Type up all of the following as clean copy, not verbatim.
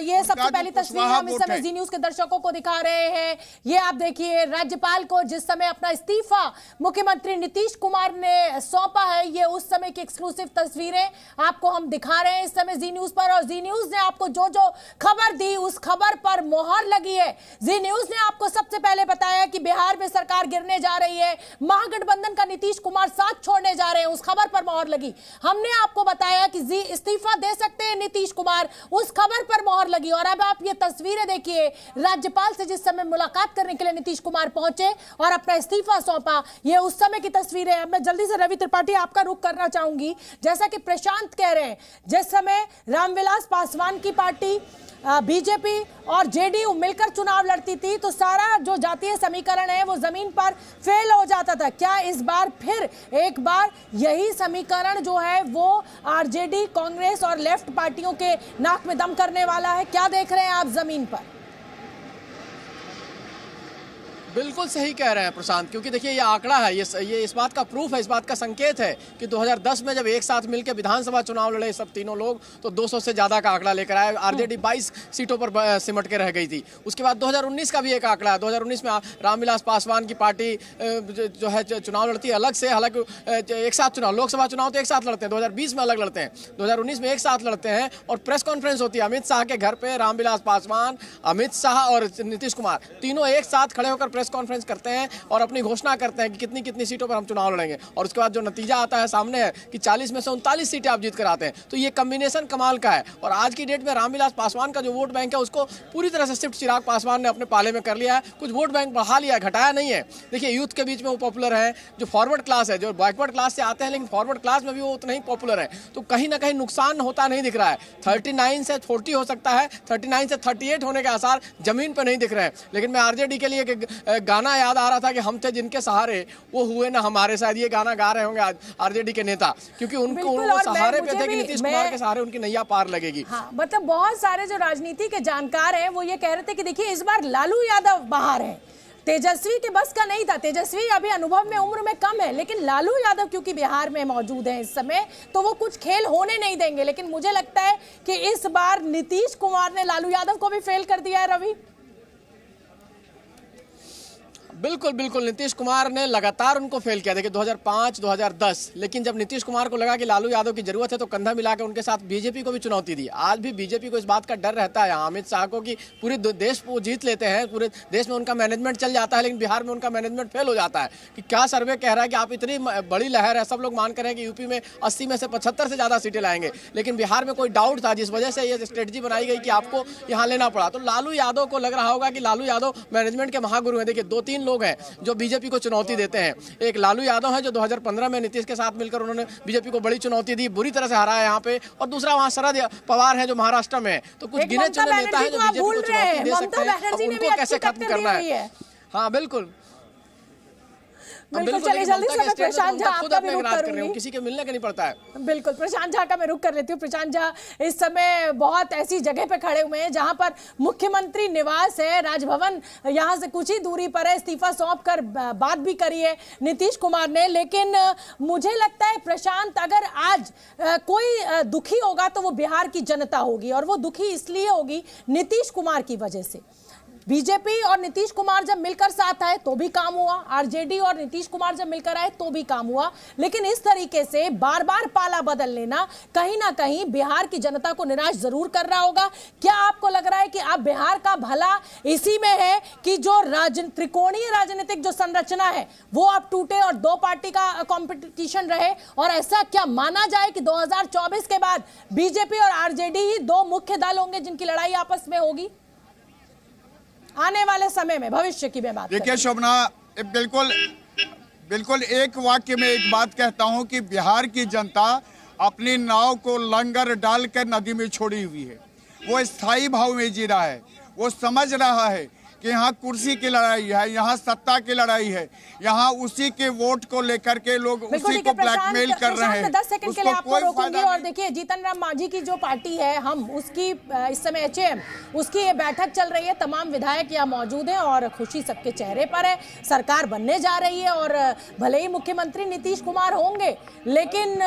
ये सबसे पहली तस्वीर हम इस समय जी न्यूज के दर्शकों को दिखा रहे हैं। ये आप देखिए, राज्यपाल को जिस समय अपना इस्तीफा मुख्यमंत्री नीतीश कुमार ने सौंपा है, ये उस समय की एक्सक्लूसिव तस्वीरें आपको हम दिखा रहे हैं इस समय जी न्यूज पर। और जी न्यूज ने आपको जो जो खबर दी उस खबर पर मोहर लगी है। जी न्यूज ने आपको सबसे पहले बताया कि बिहार में सरकार गिरने जा रही है, महागठबंधन का नीतीश कुमार साथ छोड़ने जा रहे हैं, उस खबर पर मोहर लगी। हमने आपको बताया कि जी इस्तीफा दे सकते हैं नीतीश कुमार, उस खबर पर मोहर लगी। और अब आप ये तस्वीरें देखिए, राज्यपाल से जिस समय मुलाकात करने के लिए नीतीश कुमार पहुंचे और अपना इस्तीफा सौंपा, ये उस समय की तस्वीरें हैं। मैं जल्दी से रवि त्रिपाठी आपका रुख करना चाहूंगी। जैसा कि प्रशांत कह रहे हैं, जिस समय रामविलास पासवान की पार्टी बीजेपी और जेडीयू मिलकर चुनाव लड़ती थी तो सारा जो जातीय समीकरण है वो जमीन पर फेल हो जाता था। क्या इस बार फिर एक बार यही समीकरण जो है वो आरजेडी, कांग्रेस और लेफ्ट पार्टियों के नाक में दम करने वाला है? क्या देख रहे हैं आप जमीन पर? बिल्कुल सही कह रहे हैं प्रशांत, क्योंकि देखिए ये आंकड़ा है, ये इस बात का प्रूफ है, इस बात का संकेत है कि 2010 में जब एक साथ मिलकर विधानसभा चुनाव लड़े सब तीनों लोग तो 200 से ज़्यादा का आंकड़ा लेकर आए। आरजेडी 22 सीटों पर सिमट के रह गई थी। उसके बाद 2019 का भी एक आंकड़ा है। 2019 में रामविलास पासवान की पार्टी जो है चुनाव लड़ती है अलग से, हालांकि एक साथ चुनाव, लोकसभा चुनाव तो एक साथ लड़ते हैं, 2020 में अलग लड़ते हैं, 2019 में एक साथ लड़ते हैं और प्रेस कॉन्फ्रेंस होती है अमित शाह के घर पे। रामविलास पासवान, अमित शाह और नीतीश कुमार तीनों एक साथ खड़े होकर कॉन्फ्रेंस करते हैं और अपनी घोषणा करते हैं कि कितनी कितनी सीटों पर हम चुनाव लड़ेंगे। और उसके बाद जो नतीजा आता है सामने है कि 40 में से 39 सीटें आप जीत कर आते हैं। तो ये कॉम्बिनेशन कमाल का है। और आज की डेट में रामविलास पासवान का जो वोट बैंक है उसको पूरी तरह से शिफ्ट चिराग पासवान ने अपने पाले में कर लिया है। कुछ वोट बैंक बढ़ा लिया है, घटाया नहीं है। देखिए यूथ के बीच में वो पॉपुलर है, जो फॉरवर्ड क्लास है, जो बैकवर्ड क्लास से आते हैं लेकिन फॉरवर्ड क्लास में भी वो उतना ही पॉपुलर है। तो कहीं ना कहीं नुकसान होता नहीं दिख रहा है। 39 से 40 हो सकता है, 39 से 38 होने के आसार जमीन पर नहीं दिख रहे हैं। लेकिन मैं आरजेडी के लिए गाना याद आ रहा था कि हम थे जिनके सहारे वो हुए ना हमारे, शायद ये गाना गा रहे होंगे आज आरजेडी के नेता, क्योंकि उनको वो सहारे पे थे कि नीतीश कुमार के सहारे उनकी नैया पार लगेगी। हाँ, मतलब बहुत सारे जो राजनीति के जानकार हैं वो ये कह रहे थे कि देखिए इस बार लालू यादव बाहर है, तेजस्वी के बस का नहीं था। तेजस्वी अभी अनुभव में उम्र में कम है, लेकिन लालू यादव क्योंकि बिहार में मौजूद है इस समय तो वो कुछ खेल होने नहीं देंगे। लेकिन मुझे लगता है कि इस बार नीतीश कुमार ने लालू यादव को भी फेल कर दिया है। रवि, बिल्कुल बिल्कुल, नीतीश कुमार ने लगातार उनको फेल किया। देखिए 2005, 2010, लेकिन जब नीतीश कुमार को लगा कि लालू यादव की जरूरत है तो कंधा मिलाकर उनके साथ बीजेपी को भी चुनौती दी। आज भी बीजेपी को इस बात का डर रहता है अमित शाह को कि पूरे देश को जीत लेते हैं, पूरे देश में उनका मैनेजमेंट चल जाता है, लेकिन बिहार में उनका मैनेजमेंट फेल हो जाता है। कि क्या सर्वे कह रहा है कि आप इतनी बड़ी लहर है, सब लोग मान कर हैं कि यूपी में 80 में से 75 से ज़्यादा सीटें लाएंगे, लेकिन बिहार में कोई डाउट था जिस वजह से ये स्ट्रेटजी बनाई गई कि आपको यहाँ लेना पड़ा। तो लालू यादव को लग रहा होगा कि लालू यादव मैनेजमेंट के महागुरु हैं। देखिए 2-3 लोग हैं जो बीजेपी को चुनौती देते हैं। एक लालू यादव है जो 2015 में नीतीश के साथ मिलकर उन्होंने बीजेपी को बड़ी चुनौती दी, बुरी तरह से हराया यहाँ पे। और दूसरा वहाँ शरद पवार है जो महाराष्ट्र में है। तो कुछ गिने चुने नेता है जो बीजेपी को चुनौती दे सकते हैं, अब उनको कैसे खत्म करना है। हाँ बिल्कुल बिल्कुल, चलिए जल्दी से मैं प्रशांत झा आपका भी रुख करूंगी। किसी के मिलने का नहीं पड़ता है। बिल्कुल, प्रशांत झा का मैं रुख कर लेती हूँ। प्रशांत झा इस समय बहुत ऐसी जगह पे खड़े हुए हैं जहां पर मुख्यमंत्री निवास है, राजभवन यहां से कुछ ही दूरी पर है। इस्तीफा सौंप कर बात भी करी है नीतीश कुमार ने, लेकिन मुझे लगता है प्रशांत, अगर आज कोई दुखी होगा तो वो बिहार की जनता होगी, और वो दुखी इसलिए होगी नीतीश कुमार की वजह से। बीजेपी और नीतीश कुमार जब मिलकर साथ आए तो भी काम हुआ, आरजेडी और नीतीश कुमार जब मिलकर आए तो भी काम हुआ, लेकिन इस तरीके से बार बार पाला बदल लेना कहीं ना कहीं बिहार की जनता को निराश जरूर कर रहा होगा। क्या आपको लग रहा है कि अब बिहार का भला इसी में है कि जो त्रिकोणीय राजनीतिक जो संरचना है वो अब टूटे और दो पार्टी का कॉम्पिटिशन रहे? और ऐसा क्या माना जाए कि 2024 के बाद बीजेपी और आरजेडी ही दो मुख्य दल होंगे जिनकी लड़ाई आपस में होगी आने वाले समय में, भविष्य की मैं बात? देखिए शोभना, बिल्कुल एक वाक्य में एक बात कहता हूं कि बिहार की जनता अपनी नाव को लंगर डालकर नदी में छोड़ी हुई है। वो स्थायी भाव में जी रहा है। वो समझ रहा है कि यहाँ कुर्सी की लड़ाई है, यहाँ सत्ता की लड़ाई है, यहाँ उसी के वोट को लेकर के लोग उसी को ब्लैकमेल कर रहे हैं। 10 सेकंड के लिए आपको रोकूंगी। और देखिए जीतन राम मांझी की जो पार्टी है, हम उसकी इस समय HAM उसकी ये बैठक चल रही है, तमाम विधायक यहाँ मौजूद हैं और खुशी सबके चेहरे पर है। सरकार बनने जा रही है और भले ही मुख्यमंत्री नीतीश कुमार होंगे, लेकिन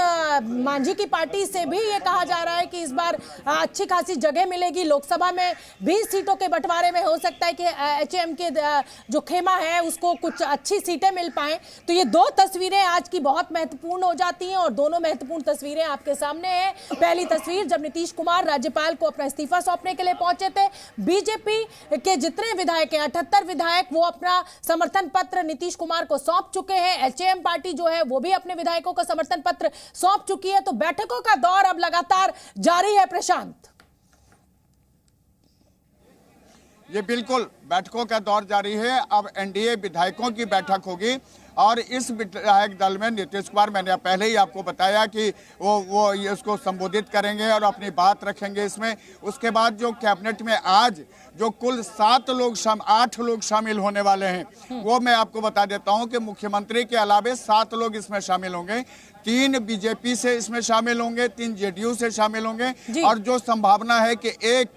मांझी की पार्टी से भी ये कहा जा रहा है कि इस बार अच्छी खासी जगह मिलेगी। लोकसभा में 20 सीटों के बंटवारे में हो सकता है कि HAM के जो खेमा है उसको कुछ अच्छी सीटें मिल पाए। तो ये दो तस्वीरें आज की बहुत महत्वपूर्ण हो जाती हैं और दोनों महत्वपूर्ण तस्वीरें आपके सामने हैं। पहली तस्वीर जब नीतीश कुमार राज्यपाल को अपना इस्तीफा सौंपने के लिए पहुंचे थे, बीजेपी के जितने विधायक हैं 78 विधायक वो अपना समर्थन पत्र नीतीश कुमार को सौंप चुके हैं। HAM पार्टी जो है वो भी अपने विधायकों का समर्थन पत्र सौंप चुकी है। तो बैठकों का दौर अब लगातार जारी है। प्रशांत, ये बिल्कुल बैठकों का दौर जारी है। अब NDA विधायकों की बैठक होगी और इस विधायक दल में नीतीश कुमार, मैंने पहले ही आपको बताया कि वो इसको संबोधित करेंगे और अपनी बात रखेंगे इसमें। उसके बाद जो कैबिनेट में आज जो कुल 8 लोग शामिल होने वाले हैं, वो मैं आपको बता देता हूं कि मुख्यमंत्री के अलावे 7 लोग इसमें शामिल होंगे। 3 बीजेपी से इसमें शामिल होंगे, 3 JDU से शामिल होंगे और जो संभावना है कि एक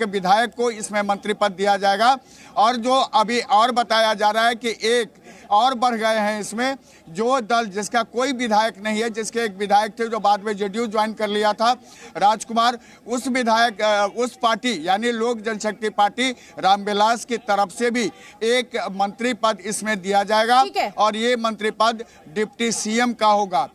विधायक को इसमें मंत्री पद दिया जाएगा। और जो अभी और बताया जा रहा है कि एक और बढ़ गए हैं इसमें, जो दल जिसका कोई विधायक नहीं है, जिसके एक विधायक थे जो बाद में JDU ज्वाइन कर लिया था, राजकुमार, उस विधायक उस पार्टी यानी लोक जनशक्ति पार्टी रामविलास की तरफ से भी एक मंत्री पद इसमें दिया जाएगा और ये मंत्री पद डिप्टी CM का होगा।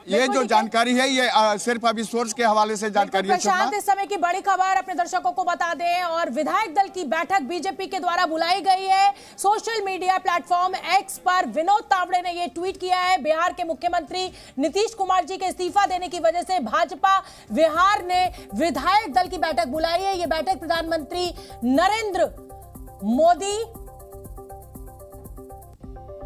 ये जो जानकारी है ये सिर्फ अभी सोर्स के हवाले से जानकारी है। प्रशांत, इस समय की बड़ी खबर अपने दर्शकों को बता दें और विधायक दल की बैठक बीजेपी के द्वारा बुलाई गई है। सोशल मीडिया प्लेटफॉर्म X पर विनोद तावड़े ने ये ट्वीट किया है, बिहार के मुख्यमंत्री नीतीश कुमार जी के इस्तीफा देने की वजह से भाजपा बिहार ने विधायक दल की बैठक बुलाई है। ये बैठक प्रधानमंत्री नरेंद्र मोदी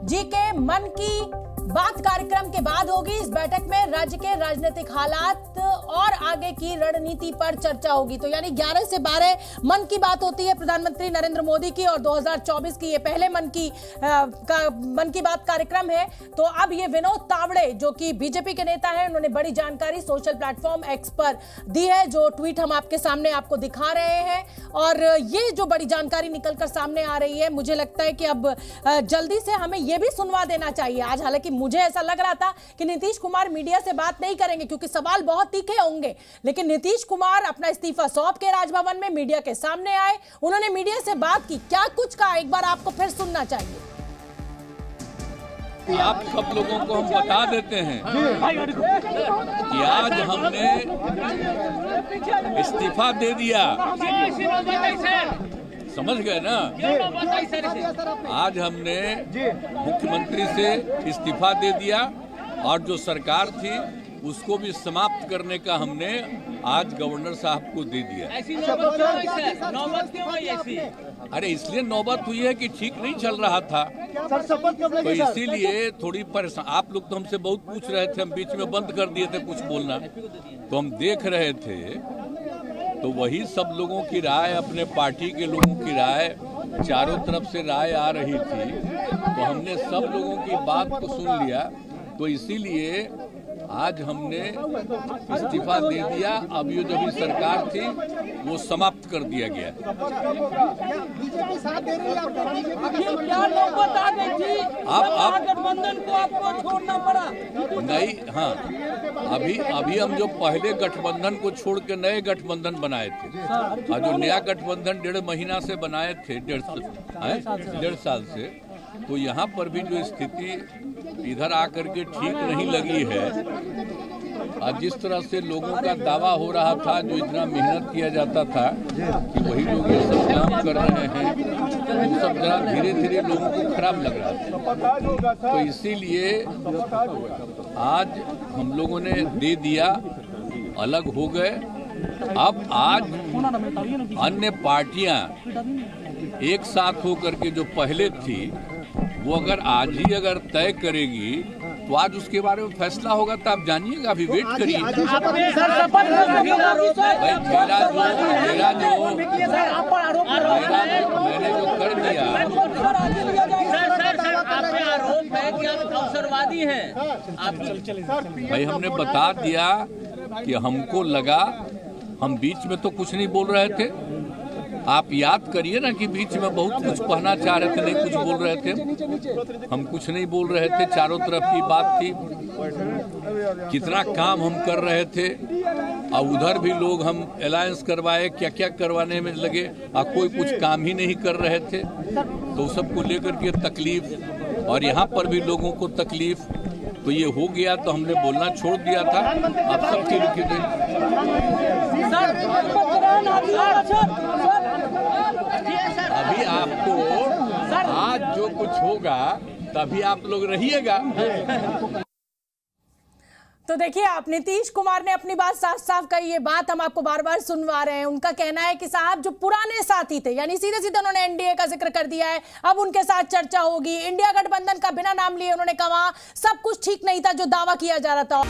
जी के मन की बात कार्यक्रम के बाद होगी। इस बैठक में राज्य के राजनीतिक हालात और आगे की रणनीति पर चर्चा होगी। तो यानी 11 से 12 मन की बात होती है प्रधानमंत्री नरेंद्र मोदी की और 2024 की ये पहले मन की बात कार्यक्रम है। तो अब ये विनोद तावड़े जो कि बीजेपी के नेता हैं, उन्होंने बड़ी जानकारी सोशल प्लेटफॉर्म X पर दी है, जो ट्वीट हम आपके सामने आपको दिखा रहे हैं। और ये जो बड़ी जानकारी निकलकर सामने आ रही है, मुझे लगता है कि अब जल्दी से हमें ये भी सुनवा देना चाहिए। आज हालांकि मुझे ऐसा लग रहा था कि नीतीश कुमार मीडिया से बात नहीं करेंगे क्योंकि सवाल बहुत तीखे होंगे, लेकिन नीतीश कुमार अपना इस्तीफा सौंप के राजभवन में मीडिया के सामने आए, उन्होंने मीडिया से बात की, क्या कुछ कहा, एक बार आपको फिर सुनना चाहिए। आप सब लोगों को हम बता देते हैं कि आज हमने इस्तीफा दे दिया, समझ गए ना। आज हमने मुख्यमंत्री से इस्तीफा दे दिया और जो सरकार थी उसको भी समाप्त करने का हमने आज गवर्नर साहब को दे दिया। ऐसी नौबत क्यों हुई ऐसी? अरे इसलिए नौबत हुई है कि ठीक नहीं चल रहा था, तो इसीलिए थोड़ी परेशान। आप लोग तो हमसे बहुत पूछ रहे थे, हम बीच में बंद कर दिए थे कुछ बोलना, तो हम देख रहे थे तो वही सब लोगों की राय, अपने पार्टी के लोगों की राय, चारों तरफ से राय आ रही थी, तो हमने सब लोगों की बात को सुन लिया। तो इसीलिए आज हमने इस्तीफा दे दिया। अब ये जो भी सरकार थी वो समाप्त कर दिया गया। आप गठबंधन को आपको छोड़ना पड़ा नहीं? हाँ, अभी हम जो पहले गठबंधन को छोड़ के नए गठबंधन बनाए थे और जो नया गठबंधन 1.5 महीना से बनाए थे, 1.5 साल से, तो यहाँ पर भी जो स्थिति इधर आकर के ठीक नहीं लगी है और जिस तरह से लोगों का दावा हो रहा था, जो इतना मेहनत किया जाता था कि वही लोग ये सब काम कर रहे हैं, वो सब जरा धीरे धीरे लोगों को खराब लग रहा था। तो इसीलिए आज हम लोगों ने दे दिया, अलग हो गए। अब आज अन्य पार्टियां एक साथ होकर के जो पहले थी वो अगर आज ही अगर तय करेगी तो आज उसके बारे में फैसला होगा तो आप जानिएगा, अभी वेट करिए। भाई मैंने जो कर दिया, आरोप है कि आप अवसरवादी हैं। भाई हमने बता दिया कि हमको लगा, हम बीच में तो कुछ नहीं बोल रहे थे। आप याद करिए ना कि बीच में बहुत कुछ कहना चाह रहे थे, नहीं कुछ बोल रहे थे, हम कुछ नहीं बोल रहे थे, चारों तरफ की बात थी, कितना काम हम कर रहे थे, और उधर भी लोग हम अलायंस करवाए, क्या क्या करवाने में लगे, और कोई कुछ काम ही नहीं कर रहे थे। तो सबको लेकर के तकलीफ, और यहाँ पर भी लोगों को तकलीफ, तो ये हो गया तो हमने बोलना छोड़ दिया था। अब सब ठीक है। अभी आपको आज जो कुछ होगा तभी आप लोग रहिएगा। तो देखिए, आप नीतीश कुमार ने अपनी बात साफ साफ कही, ये बात हम आपको बार बार सुनवा रहे हैं। उनका कहना है कि साहब जो पुराने साथी थे, यानी सीधे सीधे उन्होंने एनडीए का जिक्र कर दिया है, अब उनके साथ चर्चा होगी। इंडिया गठबंधन का बिना नाम लिए उन्होंने कहा सब कुछ ठीक नहीं था जो दावा किया जा रहा था।